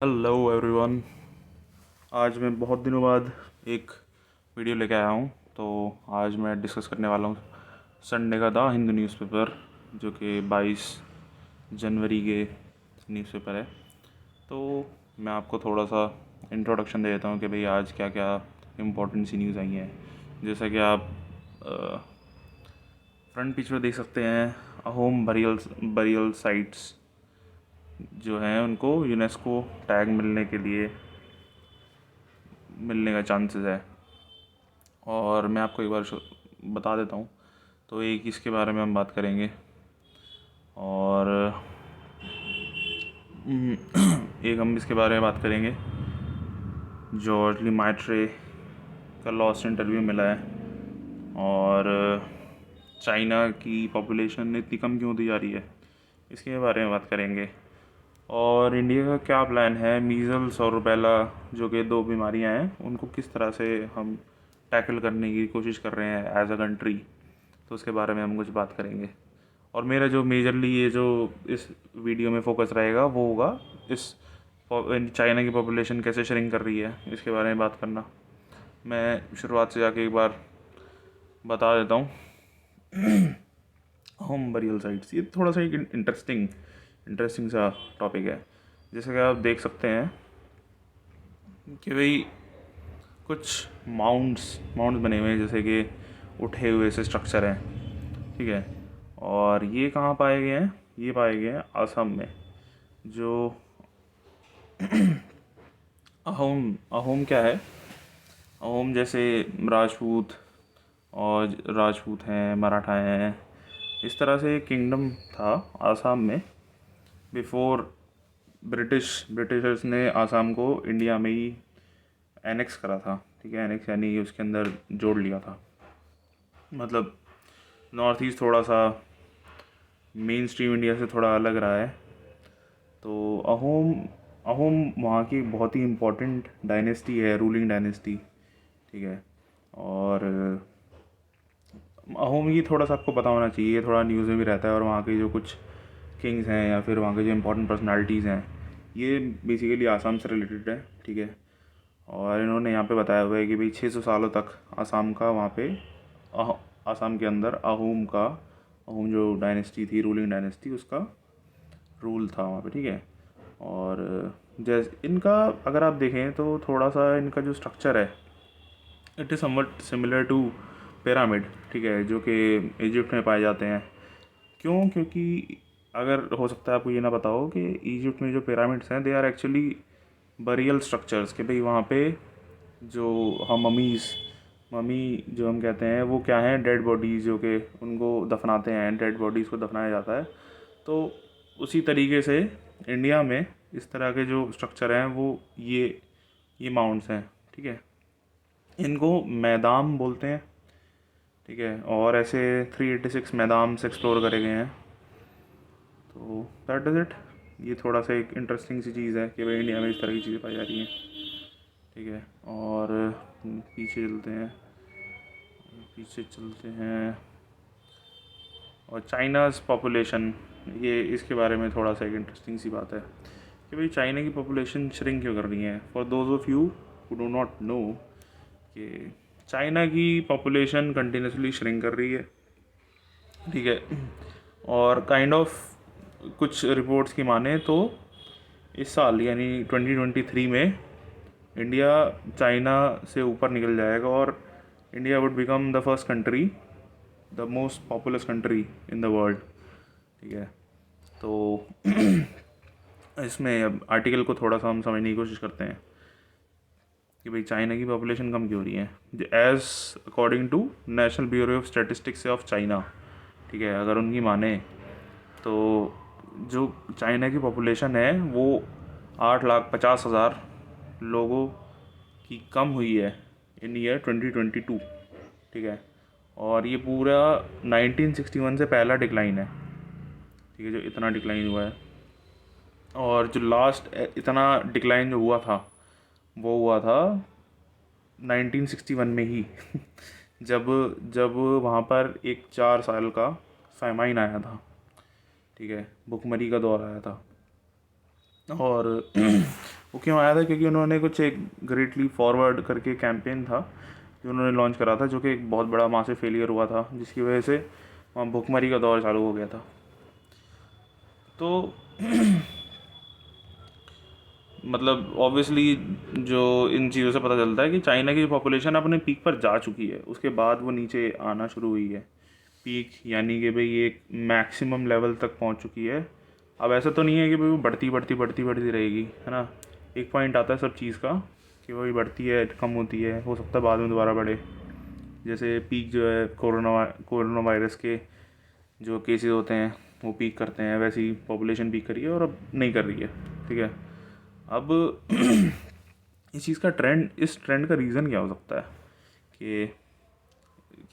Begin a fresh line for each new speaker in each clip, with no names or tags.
Hello everyone. आज मैं बहुत दिनों बाद एक वीडियो लेके आया हूँ। तो आज मैं डिस्कस करने वाला हूँ संडे का द हिंदू न्यूज़पेपर, जो कि 22 जनवरी के न्यूज़पेपर है। तो मैं आपको थोड़ा सा इंट्रोडक्शन दे देता हूँ कि भाई आज क्या क्या इम्पोर्टेंट सी न्यूज़ आई हैं। जैसा कि आप फ्रंट पेज पर देख सकते हैं, अहोम बरियल साइट्स जो हैं उनको यूनेस्को टैग मिलने का चांसेस है। और मैं आपको एक बार बता देता हूँ। तो एक इसके बारे में हम बात करेंगे, और एक हम इसके बारे में बात करेंगे, जॉर्ज ली माइट्रे का लॉस्ट इंटरव्यू मिला है, और चाइना की पॉपुलेशन इतनी कम क्यों होती जा रही है, इसके बारे में बात करेंगे। और इंडिया का क्या प्लान है, मीज़ल्स और रुबेला जो कि दो बीमारियां हैं, उनको किस तरह से हम टैकल करने की कोशिश कर रहे हैं एज अ कंट्री, तो उसके बारे में हम कुछ बात करेंगे। और मेरा जो मेजरली ये जो इस वीडियो में फोकस रहेगा वो होगा इस चाइना की पॉपुलेशन कैसे श्रिंक कर रही है, इसके बारे में बात करना। मैं शुरुआत से जाके एक बार बता देता हूँ। होम बरियल साइट्स, ये थोड़ा सा एक इंटरेस्टिंग सा टॉपिक है। जैसे कि आप देख सकते हैं कि भाई कुछ माउंट्स बने हुए हैं, जैसे कि उठे हुए से स्ट्रक्चर हैं, ठीक है। और ये कहाँ पाए गए हैं, ये पाए गए हैं असम में। जो अहोम क्या है, अहोम जैसे राजपूत, और राजपूत हैं, मराठा हैं, इस तरह से एक किंगडम था आसाम में बिफोर ब्रिटिशर्स ने आसाम को इंडिया में ही एनेक्स करा था, ठीक है। एनेक्स यानी उसके अंदर जोड़ लिया था। मतलब नॉर्थ ईस्ट थोड़ा सा मेन स्ट्रीम इंडिया से थोड़ा अलग रहा है। तो अहोम अहोम वहाँ की बहुत ही इम्पोर्टेंट डायनेस्टी है, रूलिंग डायनेस्टी, ठीक है। और अहोम की थोड़ा सा आपको पता होना चाहिए, थोड़ा न्यूज़ में भी रहता है। और वहाँ के जो कुछ किंग्स हैं या फिर वहाँ के जो इम्पोर्टेंट पर्सनालिटीज़ हैं, ये बेसिकली आसाम से रिलेटेड है, ठीक है। और इन्होंने यहाँ पे बताया हुआ है कि भाई 600 सालों तक आसाम का वहाँ पे आसाम के अंदर अहोम जो डायनेस्टी थी, रूलिंग डायनेस्टी, उसका रूल था वहाँ पे, ठीक है। और जैसे इनका अगर आप देखें तो थोड़ा सा इनका जो स्ट्रक्चर है, it is somewhat similar to pyramid, ठीक है, जो कि इजिप्ट में पाए जाते हैं। क्यों? क्योंकि अगर हो सकता है आपको ये ना पता हो कि इजिप्ट में जो पिरामिड्स हैं, they are actually burial structures, कि भाई वहाँ पे जो हम ममी जो हम कहते हैं वो क्या है, डेड बॉडीज़, जो कि उनको दफनाते हैं, डेड बॉडीज़ को दफनाया जाता है। तो उसी तरीके से इंडिया में इस तरह के जो स्ट्रक्चर हैं वो ये माउंट्स हैं, ठीक है। इनको मैदाम बोलते हैं, ठीक है। और ऐसे 386 मैदाम्स एक्सप्लोर करे गए हैं। तो दैट इज़ इट। ये थोड़ा सा एक इंटरेस्टिंग सी चीज़ है कि भाई इंडिया में इस तरह की चीज़ें पाई जा रही हैं, ठीक है। और पीछे चलते हैं। और चाइनाज़ पॉपुलेशन, ये इसके बारे में थोड़ा सा एक इंटरेस्टिंग सी बात है कि भाई चाइना की पॉपुलेशन श्रिंक क्यों कर रही है। For those of you who do not know कि चाइना की पॉपुलेशन कंटिन्यूसली श्रिंक कर रही है, ठीक है। और काइंड ऑफ कुछ रिपोर्ट्स की माने तो इस साल यानी 2023 में इंडिया चाइना से ऊपर निकल जाएगा, और India would become the first country, the most populous country in the world, ठीक है। तो इसमें अब आर्टिकल को थोड़ा सा हम समझने की कोशिश करते हैं कि भाई चाइना की पॉपुलेशन कम क्यों हो रही है। As according to National Bureau of Statistics of China, ठीक है, अगर उनकी माने तो जो चाइना की पॉपुलेशन है वो 8,50,000 लोगों की कम हुई है इन ईयर 2022, ठीक है। और ये पूरा 1961 से पहला डिक्लाइन है, ठीक है, जो इतना डिक्लाइन हुआ है। और जो लास्ट इतना डिक्लाइन जो हुआ था वो हुआ था 1961 में ही जब जब वहाँ पर एक 4 साल का फैमाइन आया था, ठीक है, भुखमरी का दौर आया था। और वो क्यों आया था? क्योंकि उन्होंने कुछ एक ग्रेट लीप फॉरवर्ड करके कैंपेन था जो उन्होंने लॉन्च करा था, जो कि एक बहुत बड़ा मासिव फेलियर हुआ था, जिसकी वजह से वहाँ भुखमरी का दौर चालू हो गया था। तो मतलब ऑब्वियसली जो इन चीज़ों से पता चलता है कि चाइना की पॉपुलेशन अपने पीक पर जा चुकी है, उसके बाद वो नीचे आना शुरू हुई है। पीक यानी कि भाई एक मैक्सिमम लेवल तक पहुंच चुकी है। अब ऐसा तो नहीं है कि भाई वो बढ़ती बढ़ती बढ़ती बढ़ती रहेगी, है ना। एक पॉइंट आता है सब चीज़ का कि वही बढ़ती है, कम होती है, हो सकता है बाद में दोबारा बढ़े। जैसे पीक जो है कोरोना वायरस के जो केसेस होते हैं वो पीक करते हैं, वैसे ही पॉपुलेशन पीक करी है और अब नहीं कर रही है। ठीक है। अब इस चीज़ का ट्रेंड, इस ट्रेंड का रीज़न क्या हो सकता है कि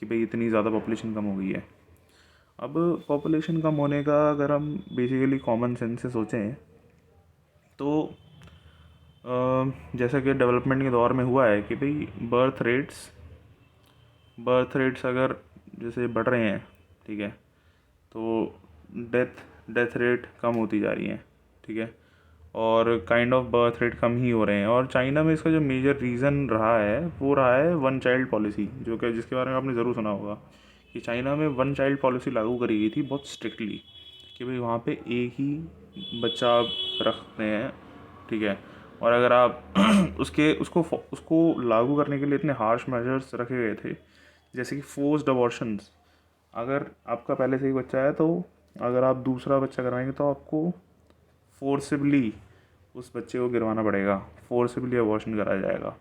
भाई इतनी ज़्यादा पॉपुलेशन कम हो गई है। अब पॉपुलेशन कम होने का अगर हम बेसिकली कॉमन सेंस से सोचें तो जैसा कि डेवलपमेंट के दौर में हुआ है कि भाई बर्थ रेट्स अगर जैसे बढ़ रहे हैं, ठीक है, तो डेथ रेट कम होती जा रही है। ठीक है। और काइंड ऑफ बर्थ रेट कम ही हो रहे हैं। और चाइना में इसका जो मेजर रीज़न रहा है वो रहा है वन चाइल्ड पॉलिसी, जो कि जिसके बारे में आपने ज़रूर सुना होगा कि चाइना में वन चाइल्ड पॉलिसी लागू करी गई थी बहुत स्ट्रिक्टली, कि भाई वहाँ पे एक ही बच्चा आप रखते हैं। ठीक है। और अगर आप उसको लागू करने के लिए इतने हार्श मेजर्स रखे गए थे, जैसे कि फोर्स्ड अबॉर्शंस। अगर आपका पहले से ही बच्चा है तो अगर आप दूसरा बच्चा करवाएंगे तो आपको फोर्सिबली उस बच्चे को गिरवाना पड़ेगा, फोर्सिबली अबॉर्शन कराया जाएगा,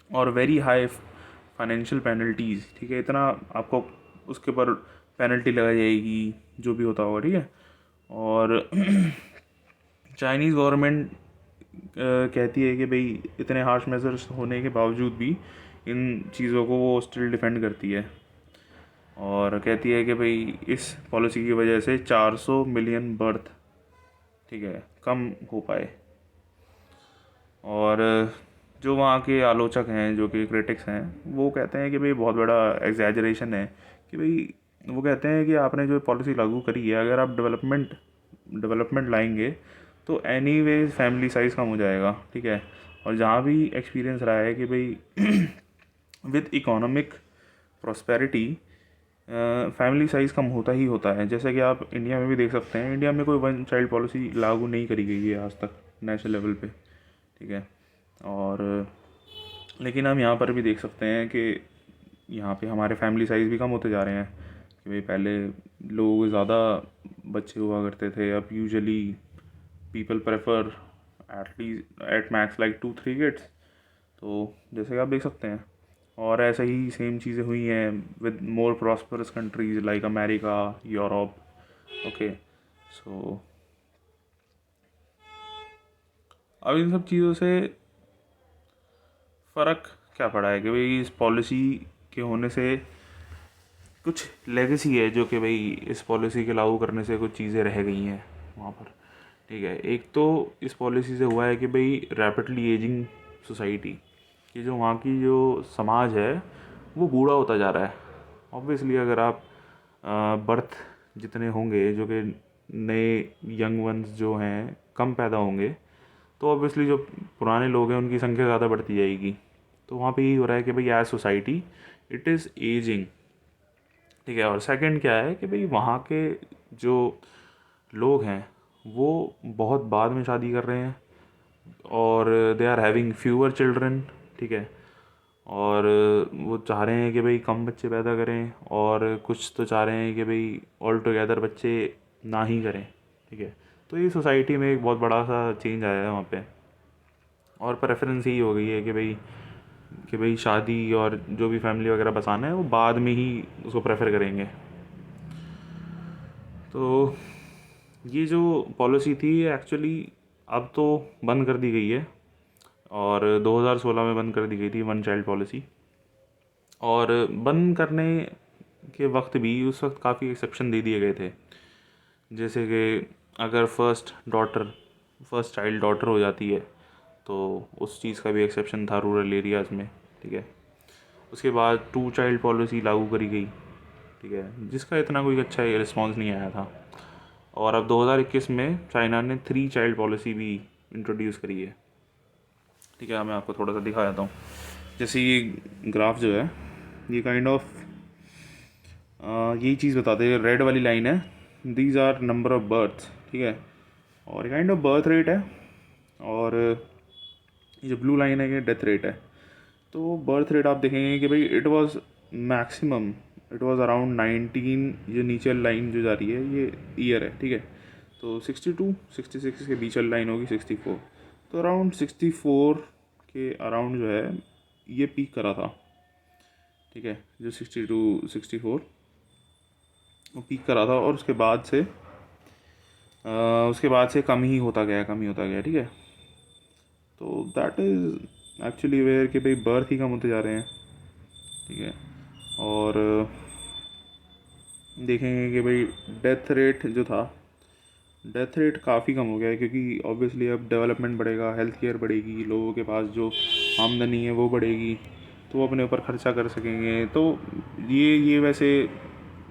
और वेरी हाई फाइनेंशियल पेनल्टीज़। ठीक है। इतना आपको उसके ऊपर पेनल्टी लगाई जाएगी, जो भी होता होगा। ठीक है। और चाइनीज़ गवर्नमेंट कहती है कि भाई इतने हार्श मेजर्स होने के बावजूद भी इन चीज़ों को वो स्टिल डिफेंड करती है, और कहती है कि भाई इस पॉलिसी की वजह से 400 मिलियन बर्थ, ठीक है, कम हो पाए। और जो वहाँ के आलोचक हैं, जो कि क्रिटिक्स हैं, वो कहते हैं कि भाई बहुत बड़ा एग्जैजरेशन है, कि भाई वो कहते हैं कि आपने जो पॉलिसी लागू करी है, अगर आप डेवलपमेंट लाएंगे तो एनीवेज फैमिली साइज़ कम हो जाएगा। ठीक है। और जहाँ भी एक्सपीरियंस रहा है कि भाई with economic prosperity family size कम होता ही होता है। जैसे कि आप इंडिया में भी देख सकते हैं, इंडिया में कोई वन चाइल्ड पॉलिसी लागू नहीं करी गई है आज तक नेशनल लेवल पे। ठीक है। और लेकिन हम यहाँ पर भी देख सकते हैं कि यहाँ पे हमारे फैमिली साइज़ भी कम होते जा रहे हैं, कि भाई पहले लोग ज़्यादा बच्चे हुआ करते थे, अब usually people prefer at max like 2-3 kids. तो जैसे कि आप देख सकते हैं, और ऐसे ही सेम चीज़ें हुई हैं with more prosperous countries like America, Europe. Okay. So अब इन सब चीज़ों से फ़र्क क्या पड़ा है कि भाई इस पॉलिसी के होने से कुछ लेगेसी है, जो कि भाई इस पॉलिसी के लागू करने से कुछ चीज़ें रह गई हैं वहाँ पर। ठीक है। एक तो इस पॉलिसी से हुआ है कि भाई रैपिडली एजिंग सोसाइटी, कि जो वहाँ की जो समाज है वो बूढ़ा होता जा रहा है। ऑब्वियसली अगर आप बर्थ जितने होंगे, जो कि नए यंग वंस जो हैं कम पैदा होंगे, तो ऑब्वियसली जो पुराने लोग हैं उनकी संख्या ज़्यादा बढ़ती जाएगी। तो वहाँ पे यही हो रहा है कि भाई as society it is ageing. ठीक है। और सेकंड क्या है कि भाई वहाँ के जो लोग हैं वो बहुत बाद में शादी कर रहे हैं, और they are having fewer children. ठीक है। और वो चाह रहे हैं कि भाई कम बच्चे पैदा करें, और कुछ तो चाह रहे हैं कि भाई ऑल टुगेदर बच्चे ना ही करें। ठीक है। तो ये सोसाइटी में एक बहुत बड़ा सा चेंज आया है वहाँ पे, और प्रेफरेंस यही हो गई है कि भाई शादी और जो भी फैमिली वगैरह बसाना है वो बाद में ही उसको प्रेफर करेंगे। तो ये जो पॉलिसी थी एक्चुअली अब तो बंद कर दी गई है, और 2016 में बंद कर दी गई थी वन चाइल्ड पॉलिसी। और बंद करने के वक्त भी उस वक्त काफ़ी एक्सेप्शन दे दिए गए थे, जैसे कि अगर फर्स्ट चाइल्ड डॉटर हो जाती है तो उस चीज़ का भी एक्सेप्शन था रूरल एरियाज़ में। ठीक है। उसके बाद 2 चाइल्ड पॉलिसी लागू करी गई। ठीक है। जिसका इतना कोई अच्छा रिस्पॉन्स नहीं आया था। और अब 2021 में चाइना ने 3 चाइल्ड पॉलिसी भी इंट्रोड्यूस करी है। ठीक है, मैं आपको थोड़ा सा दिखा देता हूँ। जैसे ये ग्राफ जो है, ये काइंड ऑफ यही चीज़ बताते हैं। रेड वाली लाइन है, these are number of births, ठीक है, और ये काइंड ऑफ बर्थ रेट है, और ये जो ब्लू लाइन है ये डेथ रेट है। तो बर्थ रेट आप देखेंगे कि भाई it was maximum, it was around 19, जो नीचे लाइन जो जा रही है ये ईयर है, ठीक है। तो 62 66 के बीच वाली लाइन होगी 64, तो अराउंड 64 के अराउंड जो है ये पीक करा था, ठीक है। जो 62 64 वो पीक करा था, और उसके बाद से कम ही होता गया, कम ही होता गया, ठीक है। तो दैट इज़ एक्चुअली वेयर कि भाई बर्थ ही कम होते जा रहे हैं, ठीक है। और देखेंगे कि भाई डेथ रेट जो था, डेथ रेट काफ़ी कम हो गया है, क्योंकि ऑब्वियसली अब डेवलपमेंट बढ़ेगा, हेल्थ केयर बढ़ेगी, लोगों के पास जो आमदनी है वो बढ़ेगी, तो वो अपने ऊपर खर्चा कर सकेंगे। तो ये वैसे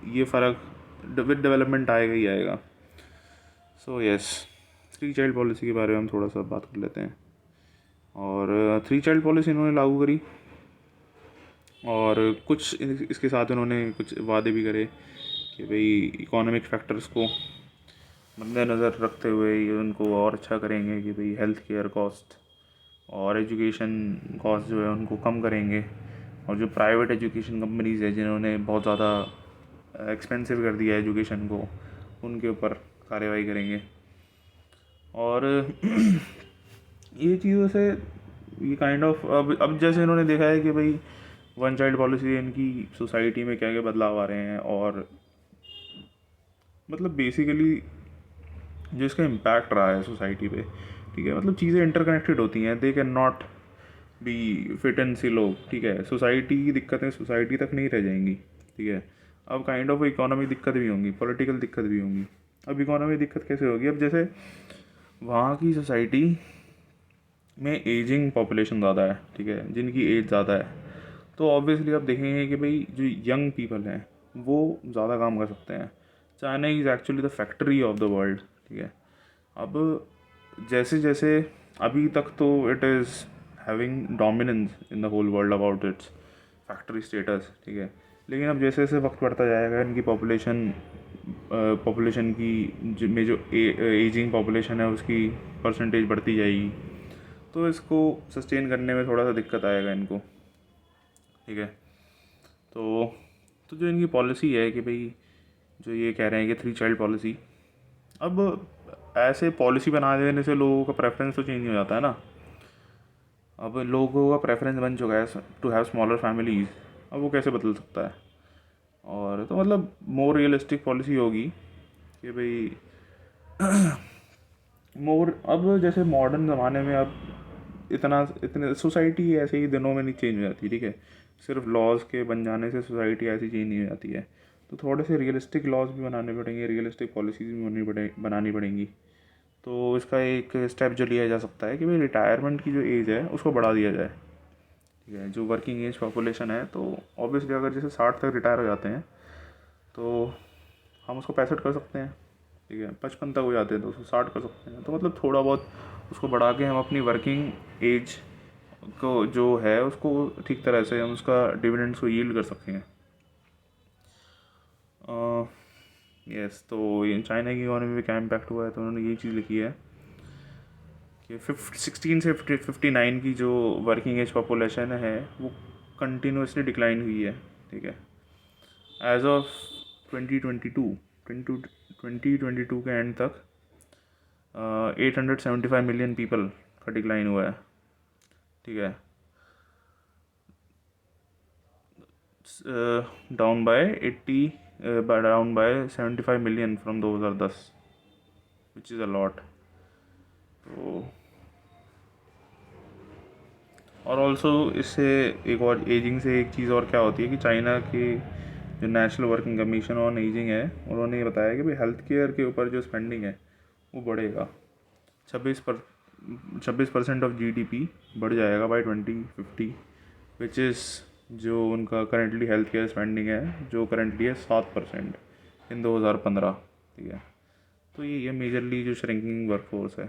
ये फ़र्क विद डेवलपमेंट आएगा ही आएगा। सो यस, 3 चाइल्ड पॉलिसी के बारे में हम थोड़ा सा बात कर लेते हैं। और 3 चाइल्ड पॉलिसी इन्होंने लागू करी, और कुछ इसके साथ उन्होंने कुछ वादे भी करे कि भाई इकोनॉमिक फैक्टर्स को मद्देनज़र रखते हुए ये उनको और अच्छा करेंगे, कि भाई हेल्थ केयर कॉस्ट और एजुकेशन कॉस्ट जो है उनको कम करेंगे, और जो प्राइवेट एजुकेशन कंपनीज़ है जिन्होंने बहुत ज़्यादा एक्सपेंसिव कर दिया एजुकेशन को, उनके ऊपर कार्रवाई करेंगे। और ये चीज़ों से ये काइंड ऑफ अब जैसे इन्होंने देखा है कि भाई 1 चाइल्ड पॉलिसी इनकी सोसाइटी में क्या क्या बदलाव आ रहे हैं, और मतलब बेसिकली जो इसका इम्पैक्ट रहा है सोसाइटी पे, ठीक है। मतलब चीज़ें इंटरकनेक्टेड होती हैं, they can not be fit and silo, ठीक है। सोसाइटी की दिक्कतें सोसाइटी तक नहीं रह जाएंगी, ठीक है। अब काइंड ऑफ इकोनॉमिक दिक्कत भी होंगी, पॉलिटिकल दिक्कत भी होंगी। अब इकोनॉमिक दिक्कत कैसे होगी? अब जैसे वहाँ की सोसाइटी में एजिंग पॉपुलेशन ज़्यादा है, ठीक है, जिनकी एज ज़्यादा है, तो ऑब्वियसली आप देखेंगे कि भाई जो यंग पीपल हैं वो ज़्यादा काम कर सकते हैं। China is actually the factory of the world, ठीक है। अब जैसे जैसे अभी तक तो it is having dominance in the whole world about its factory status, ठीक है। लेकिन अब जैसे जैसे वक्त बढ़ता जाएगा, इनकी पॉपुलेशन में जो एजिंग पॉपुलेशन है उसकी परसेंटेज बढ़ती जाएगी, तो इसको सस्टेन करने में थोड़ा सा दिक्कत आएगा इनको, ठीक है। तो जो इनकी पॉलिसी है कि भाई जो ये कह रहे हैं कि 3 चाइल्ड पॉलिसी, अब ऐसे पॉलिसी बना देने से लोगों का प्रेफरेंस तो चेंज हो जाता है ना। अब लोगों का प्रेफरेंस बन चुका है टू हैव स्मॉलर फैमिलीज़, अब वो कैसे बदल सकता है? और तो मतलब मोर रियलिस्टिक पॉलिसी होगी कि भाई अब जैसे मॉडर्न ज़माने में अब इतने सोसाइटी ऐसे ही दिनों में नहीं चेंज हो जाती, ठीक है। सिर्फ लॉज के बन जाने से सोसाइटी ऐसी चेंज नहीं हो जाती है। तो थोड़े से रियलिस्टिक लॉज भी बनाने पड़ेंगे, रियलिस्टिक पॉलिसीज़ भी बनानी पड़ेंगी। तो इसका एक स्टेप जो लिया जा सकता है कि भाई रिटायरमेंट की जो एज है उसको बढ़ा दिया जाए, ठीक है। जो वर्किंग एज पॉपुलेशन है, तो ऑब्वियसली अगर जैसे 60 तक रिटायर हो जाते हैं तो हम उसको 65 कर सकते हैं, ठीक है। 55 तक हो जाते हैं तो उसको 60 कर सकते हैं। तो मतलब थोड़ा बहुत उसको बढ़ा के हम अपनी वर्किंग एज को जो है उसको ठीक तरह से हम उसका डिविडेंड्स को यील्ड कर सकते हैं। यस, तो ये चाइना की इकोनॉमी में क्या इम्पैक्ट हुआ है, तो उन्होंने यही चीज़ लिखी है कि 16 से 59 की जो वर्किंग एज पॉपुलेशन है वो कंटिन्यूसली डिक्लाइन हुई है, ठीक है। एज ऑफ 2022 के एंड तक 875 मिलियन पीपल का डिक्लाइन हुआ है, ठीक है। Down by 75 million from 2010, which is a lot. तो और ऑल्सो इससे एक और एजिंग से एक चीज़ और क्या होती है कि चाइना की जो national working commission on ageing है, उन्होंने ये बताया कि भाई हेल्थ केयर के ऊपर जो स्पेंडिंग है वो बढ़ेगा। 26% ऑफ GDP बढ़ जाएगा बाय 2050, विच इज़ जो उनका करेंटली हेल्थ केयर स्पेंडिंग है जो करेंटली है 7% इन 2015, ठीक है। तो ये मेजरली जो श्रिंकिंग वर्कफोर्स है।